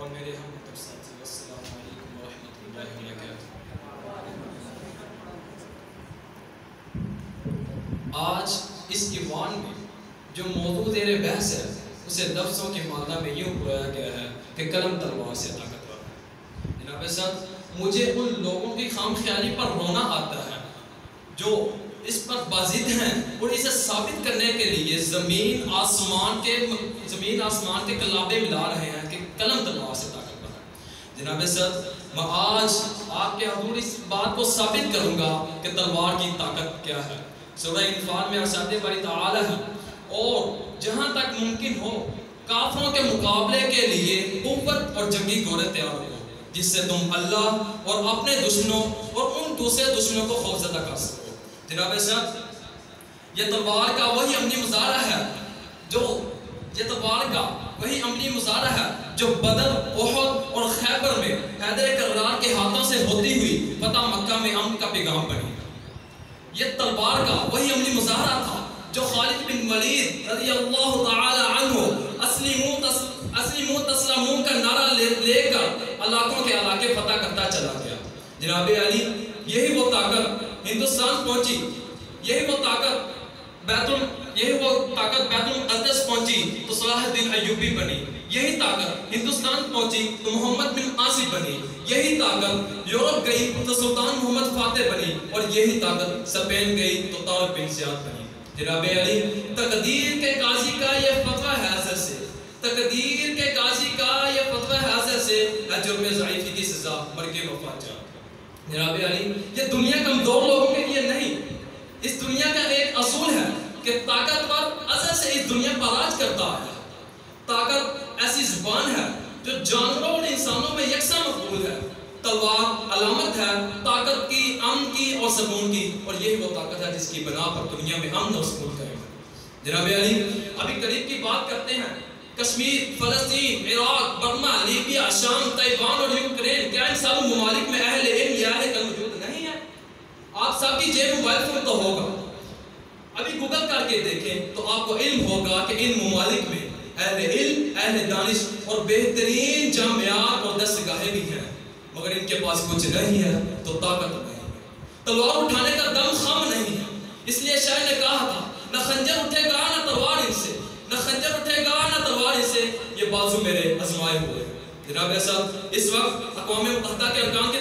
اور میرے ہم ساتھی، السلام علیکم ورحمۃ اللہ وبرکاتہ۔ آج اس ایوان میں جو موضوع زیر بحث ہے اسے لفظوں کے معنی میں یوں بلایا گیا ہے کہ قلم تلوار سے طاقتور ہے۔ جناب صاحب، مجھے ان لوگوں کی خام خیالی پر رونا آتا ہے جو اس پر بازد ہیں اور اسے ثابت کرنے کے لیے زمین آسمان کے کلابے ملا رہے ہیں کہ قلم تلوار سے طاقتور ہے۔ جناب صاحب، میں آج آپ کے حضور اس بات کو ثابت کروں گا کہ تلوار کی طاقت کیا ہے۔ سورہ انفال میں ارشاد باری تعالی ہے، اور جہاں تک ممکن ہو کافروں کے مقابلے کے لیے قوت اور جنگی گھوڑے تیار ہو جس سے تم اللہ اور اپنے دشمنوں اور ان دوسرے دشمنوں کو خوفزدہ کر سکو۔ جناب صاحب، یہ تلوار کا وہی عملی مظاہرہ ہے جو بدر، احد اور خیبر میں حیدر کرار کے ہاتھوں سے ہوتی ہوئی فتح مکہ میں امن کا پیغام بنی۔ یہ تلوار کا وہی عملی مظاہرہ تھا جو خالد بن ولید رضی اللہ تعالی عنہ اسلموا تسلمون کا نعرہ لے کر علاقوں کے علاقے فتح کرتا چلا گیا۔ جناب علی، یہی وہ طاقت ہندوستان پہنچی، یہی وہ طاقت بیت المقدس پہنچی تو صلاح الدین ایوبی بنی، یہی طاقت ہندوستان پہنچی تو محمد بن آصف بنی، یہی طاقت یورپ گئی تو سلطان محمد فاتح بنی، اور یہی طاقت اسپین گئی تو طارق بن زیاد بنی۔ جناب علی، تقدیر کے قاضی کا یہ فتویٰ ہے جرم ضعیفی کی سزا مرگ مفاجات۔ جناب علی، یہ دنیا کمزور لوگوں کے لیے نہیں، اس دنیا کا ایک اصول ہے کہ طاقتور ازل سے اس دنیا پر راج کرتا ہے۔ طاقت ایسی زبان ہے جو جانوروں اور انسانوں میں یکساں مقبول ہے۔ تلوار علامت ہے طاقت کی، امن کی اور سکون کی، اور یہی وہ طاقت ہے جس کی بنا پر دنیا میں امن اور سکون کرے گا۔ جناب علی، ابھی قریب کی بات کرتے ہیں، کشمیر، فلسطین، عراق، برما، لیبیا، شام، تائیوان اور یوکرین، کیا ان سب ممالک میں اہل علم یا اہل قلم موجود نہیں ہے؟ آپ سب کی جیب موبائل فون تو ہوگا، ابھی گوگل کر کے دیکھیں تو آپ کو علم ہوگا کہ ان ممالک میں اہل علم، اہل دانش اور بہترین جامعات اور دستگاہیں بھی ہیں، مگر ان کے پاس کچھ نہیں ہے تو طاقت نہیں ہے۔ تلوار اٹھانے کا دم خم نہیں ہے، اس لیے شاعر نے کہا تھا، نہ خنجر اٹھے گا نہ تلوار ان سے، نہ خنجر اٹھے گا نہ تلوار ان سے، یہ بازو میرے آزمائے ہوئے۔ جناب صاحب، اس وقت اقوام متحدہ کے ارکان کے